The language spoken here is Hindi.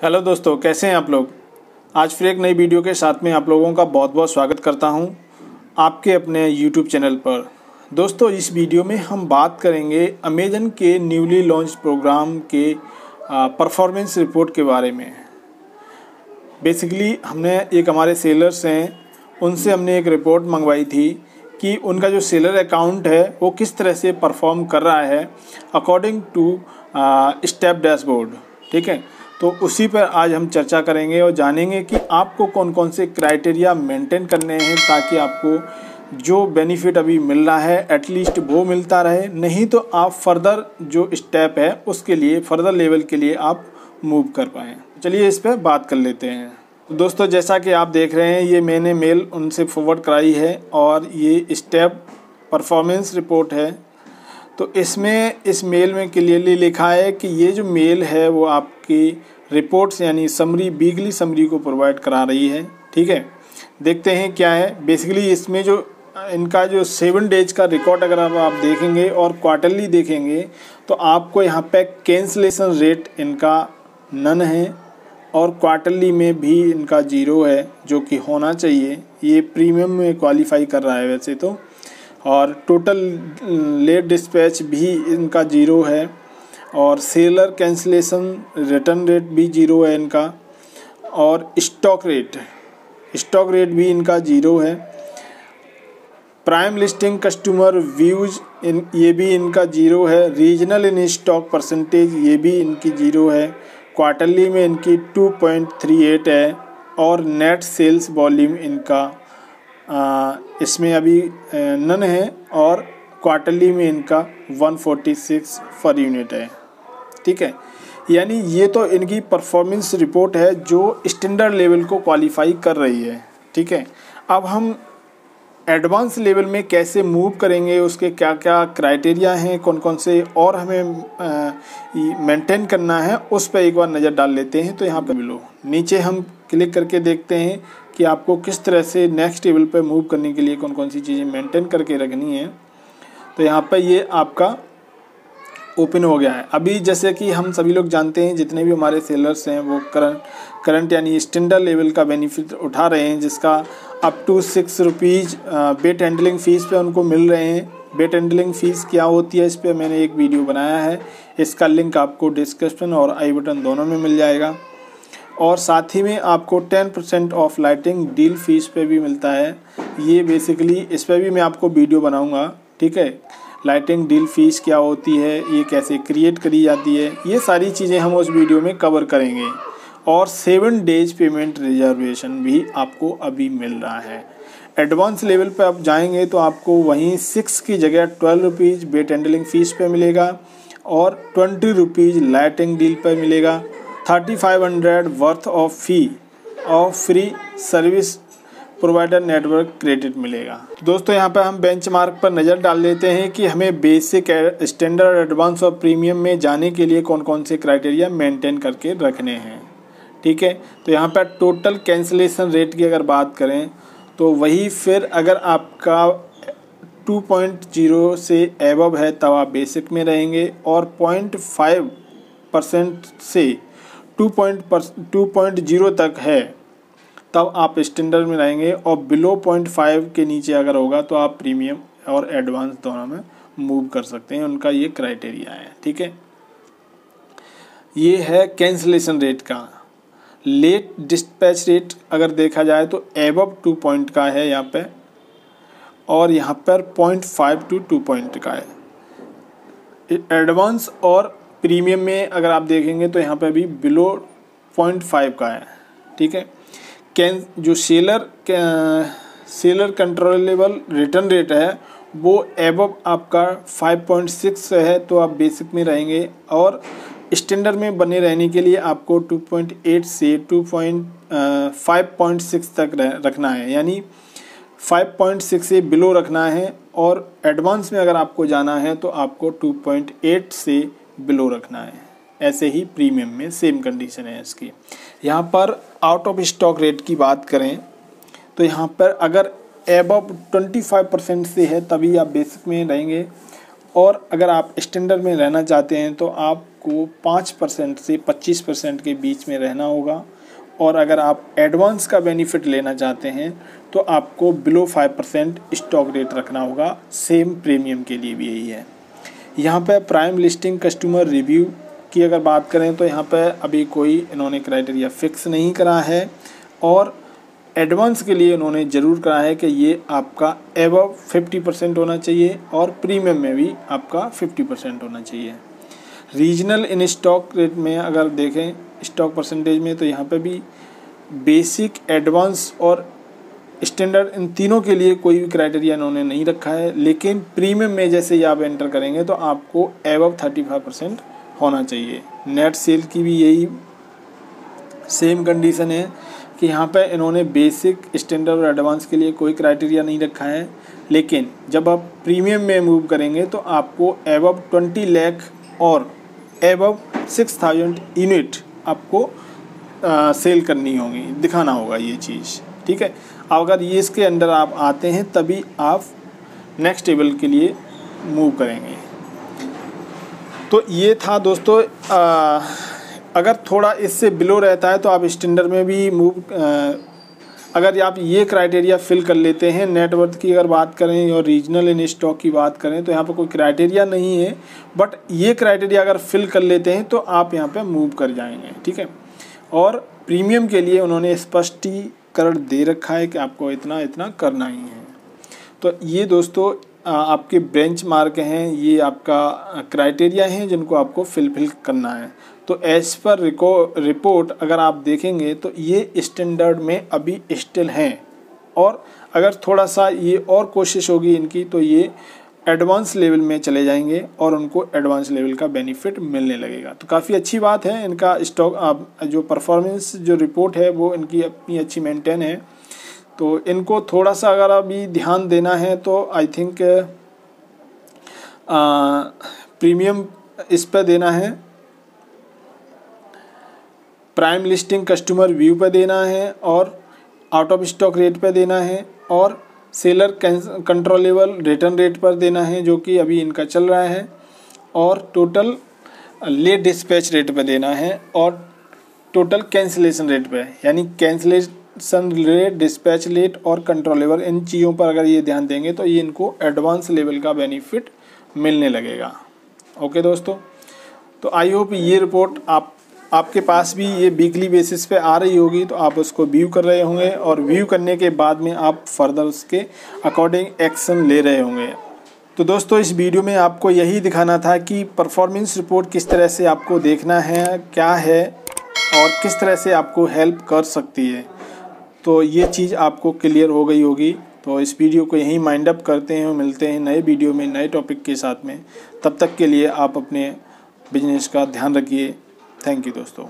हेलो दोस्तों, कैसे हैं आप लोग। आज फिर एक नई वीडियो के साथ में आप लोगों का बहुत बहुत स्वागत करता हूं आपके अपने यूट्यूब चैनल पर। दोस्तों, इस वीडियो में हम बात करेंगे अमेजन के न्यूली लॉन्च प्रोग्राम के परफॉर्मेंस रिपोर्ट के बारे में। बेसिकली हमने एक हमारे सेलर्स हैं, उनसे हमने एक रिपोर्ट मंगवाई थी कि उनका जो सेलर अकाउंट है वो किस तरह से परफॉर्म कर रहा है अकॉर्डिंग टू स्टेप डैशबोर्ड। ठीक है, तो उसी पर आज हम चर्चा करेंगे और जानेंगे कि आपको कौन कौन से क्राइटेरिया मेंटेन करने हैं ताकि आपको जो बेनिफिट अभी मिल रहा है एटलीस्ट वो मिलता रहे, नहीं तो आप फर्दर जो स्टेप है उसके लिए फर्दर लेवल के लिए आप मूव कर पाएँ। चलिए इस पर बात कर लेते हैं। दोस्तों, जैसा कि आप देख रहे हैं, ये मैंने मेल उनसे फॉरवर्ड कराई है और ये स्टेप परफॉर्मेंस रिपोर्ट है। तो इसमें इस मेल में क्लियरली लिखा है कि ये जो मेल है वो आपकी रिपोर्ट्स यानी समरी वीकली समरी को प्रोवाइड करा रही है। ठीक है, देखते हैं क्या है। बेसिकली इसमें जो इनका जो 7 डेज का रिकॉर्ड अगर आप देखेंगे और क्वार्टरली देखेंगे तो आपको यहाँ पे कैंसलेशन रेट इनका नन है और क्वार्टरली में भी इनका 0 है, जो कि होना चाहिए। ये प्रीमियम में क्वालिफाई कर रहा है वैसे तो। और टोटल लेट डिस्पैच भी इनका 0 है और सेलर कैंसलेशन रिटर्न रेट भी 0 है इनका। और स्टॉक रेट भी इनका 0 है। प्राइम लिस्टिंग कस्टमर व्यूज ये भी इनका 0 है। रीजनल इन स्टॉक परसेंटेज ये भी इनकी 0 है। क्वार्टरली में इनकी 2.38 है और नेट सेल्स वॉल्यूम इनका इसमें अभी नन है और क्वार्टरली में इनका 146 पर यूनिट है। ठीक है, यानी ये तो इनकी परफॉर्मेंस रिपोर्ट है जो स्टैंडर्ड लेवल को क्वालिफाई कर रही है। ठीक है, अब हम एडवांस लेवल में कैसे मूव करेंगे, उसके क्या क्या क्राइटेरिया हैं, कौन कौन से और हमें मेंटेन करना है, उस पर एक बार नज़र डाल लेते हैं। तो यहाँ पर मिलो नीचे हम क्लिक करके देखते हैं कि आपको किस तरह से नेक्स्ट लेवल पर मूव करने के लिए कौन कौन सी चीज़ें मेंटेन करके रखनी है। तो यहाँ पर ये आपका ओपन हो गया है। अभी जैसे कि हम सभी लोग जानते हैं, जितने भी हमारे सेलर्स हैं वो करंट यानी स्टैंडर्ड लेवल का बेनिफिट उठा रहे हैं, जिसका up to 6 rupees bet handling fees पे उनको मिल रहे हैं। बेट हैंडलिंग फ़ीस क्या होती है, इस पर मैंने एक वीडियो बनाया है, इसका लिंक आपको डिस्क्रिप्शन और आई बटन दोनों में मिल जाएगा। और साथ ही में आपको 10% ऑफ लाइटिंग डील फीस पे भी मिलता है। ये बेसिकली इस पर भी मैं आपको वीडियो बनाऊंगा। ठीक है, लाइटिंग डील फीस क्या होती है, ये कैसे क्रिएट करी जाती है, ये सारी चीज़ें हम उस वीडियो में कवर करेंगे। और 7 डेज पेमेंट रिजर्वेशन भी आपको अभी मिल रहा है। एडवांस लेवल पे आप जाएंगे तो आपको वहीं 6 की जगह 12 रुपीज़ बेट हैंडलिंग फ़ीस पे मिलेगा और 20 रुपीज़ लाइटिंग डील पर मिलेगा। 3500 वर्थ ऑफ फी और free service provider network credit मिलेगा। दोस्तों, यहाँ पर हम बेंचमार्क पर नज़र डाल लेते हैं कि हमें बेसिक, स्टैंडर्ड, एडवांस और प्रीमियम में जाने के लिए कौन कौन से क्राइटेरिया मेंटेन करके रखने हैं। ठीक है, तो यहाँ पर टोटल कैंसलेशन रेट की अगर बात करें तो वही फिर अगर आपका 2.0 से एबव है तब आप बेसिक में रहेंगे और 0.5% से 2.0 तक है तब आप स्टैंडर्ड में रहेंगे और बिलो 0.5 के नीचे अगर होगा तो आप प्रीमियम और एडवांस दोनों में मूव कर सकते हैं। उनका ये क्राइटेरिया है। ठीक है, ये है कैंसलेशन रेट का। लेट डिस्पैच रेट अगर देखा जाए तो एबव 2 पॉइंट का है यहाँ पे और यहाँ पर 0.5 to 2 पॉइंट का है। एडवांस और प्रीमियम में अगर आप देखेंगे तो यहाँ पे भी बिलो 0.5 का है। ठीक है, जो सेलर कंट्रोलेबल रिटर्न रेट है वो एबव आपका 5.6 है तो आप बेसिक में रहेंगे और स्टैंडर्ड में बने रहने के लिए आपको 2.8 से 5.6 तक रखना है, यानी 5.6 से बिलो रखना है। और एडवांस में अगर आपको जाना है तो आपको 2.8 से बिलो रखना है। ऐसे ही प्रीमियम में सेम कंडीशन है इसकी। यहाँ पर आउट ऑफ स्टॉक रेट की बात करें तो यहाँ पर अगर एबव 25% से है तभी आप बेसिक में रहेंगे और अगर आप स्टैंडर्ड में रहना चाहते हैं तो आप आपको 5% से 25% के बीच में रहना होगा, और अगर आप एडवांस का बेनिफिट लेना चाहते हैं तो आपको बिलो 5% स्टॉक रेट रखना होगा। सेम प्रीमियम के लिए भी यही है। यहाँ पे प्राइम लिस्टिंग कस्टमर रिव्यू की अगर बात करें तो यहाँ पे अभी कोई इन्होंने क्राइटेरिया फिक्स नहीं करा है, और एडवांस के लिए उन्होंने ज़रूर कहा है कि ये आपका एबव 50% होना चाहिए, और प्रीमियम में भी आपका 50% होना चाहिए। रीजनल इन स्टॉक रेट में अगर देखें स्टॉक परसेंटेज में, तो यहाँ पे भी बेसिक, एडवांस और स्टैंडर्ड इन तीनों के लिए कोई भी क्राइटेरिया इन्होंने नहीं रखा है, लेकिन प्रीमियम में जैसे ही आप एंटर करेंगे तो आपको एबव 35% होना चाहिए। नेट सेल की भी यही सेम कंडीशन है कि यहाँ पे इन्होंने बेसिक, स्टैंडर्ड और एडवांस के लिए कोई क्राइटेरिया नहीं रखा है, लेकिन जब आप प्रीमियम में मूव करेंगे तो आपको एबव 20 लाख और एबव 6000 यूनिट आपको सेल करनी होगी, दिखाना होगा ये चीज़, ठीक है। अगर ये इसके अंडर आप आते हैं तभी आप नेक्स्ट लेवल के लिए मूव करेंगे। तो ये था दोस्तों। अगर थोड़ा इससे बिलो रहता है तो आप स्टैंडर्ड में भी मूव, अगर आप ये क्राइटेरिया फिल कर लेते हैं, नेटवर्थ की अगर बात करें और रीजनल इन स्टॉक की बात करें तो यहाँ पर कोई क्राइटेरिया नहीं है, बट ये क्राइटेरिया अगर फिल कर लेते हैं तो आप यहाँ पे मूव कर जाएंगे, ठीक है। और प्रीमियम के लिए उन्होंने स्पष्टीकरण दे रखा है कि आपको इतना इतना करना ही है। तो ये दोस्तों आपके बेंच मार्क हैं, ये आपका क्राइटेरिया हैं जिनको आपको फिल करना है। तो एज पर रिपोर्ट अगर आप देखेंगे तो ये स्टैंडर्ड में अभी स्टिल हैं, और अगर थोड़ा सा ये और कोशिश होगी इनकी तो ये एडवांस लेवल में चले जाएंगे और उनको एडवांस लेवल का बेनिफिट मिलने लगेगा। तो काफ़ी अच्छी बात है, इनका स्टॉक जो परफॉर्मेंस जो रिपोर्ट है वो इनकी अपनी अच्छी मेंटेन है। तो इनको थोड़ा सा अगर अभी ध्यान देना है तो आई थिंक प्रीमियम इस पर देना है, प्राइम लिस्टिंग कस्टमर व्यू पे देना है, और आउट ऑफ स्टॉक रेट पे देना है, और सेलर कंट्रोलेबल रिटर्न रेट पर देना है जो कि अभी इनका चल रहा है, और टोटल लेट डिस्पैच रेट पे देना है, और टोटल कैंसिलेशन रेट पे, यानी कैंसिलेशन रेट, डिस्पैच रेट और कंट्रोलेबल, इन चीज़ों पर अगर ये ध्यान देंगे तो ये इनको एडवांस लेवल का बेनिफिट मिलने लगेगा। ओके दोस्तों, तो आई होप ये रिपोर्ट आपके पास भी ये वीकली बेसिस पे आ रही होगी, तो आप उसको व्यू कर रहे होंगे, और व्यू करने के बाद में आप फर्दर उसके अकॉर्डिंग एक्शन ले रहे होंगे। तो दोस्तों इस वीडियो में आपको यही दिखाना था कि परफॉर्मेंस रिपोर्ट किस तरह से आपको देखना है, क्या है, और किस तरह से आपको हेल्प कर सकती है। तो ये चीज़ आपको क्लियर हो गई होगी। तो इस वीडियो को यहीं माइंड अप करते हैं, मिलते हैं नए वीडियो में नए टॉपिक के साथ में। तब तक के लिए आप अपने बिजनेस का ध्यान रखिए। थैंक यू दोस्तों।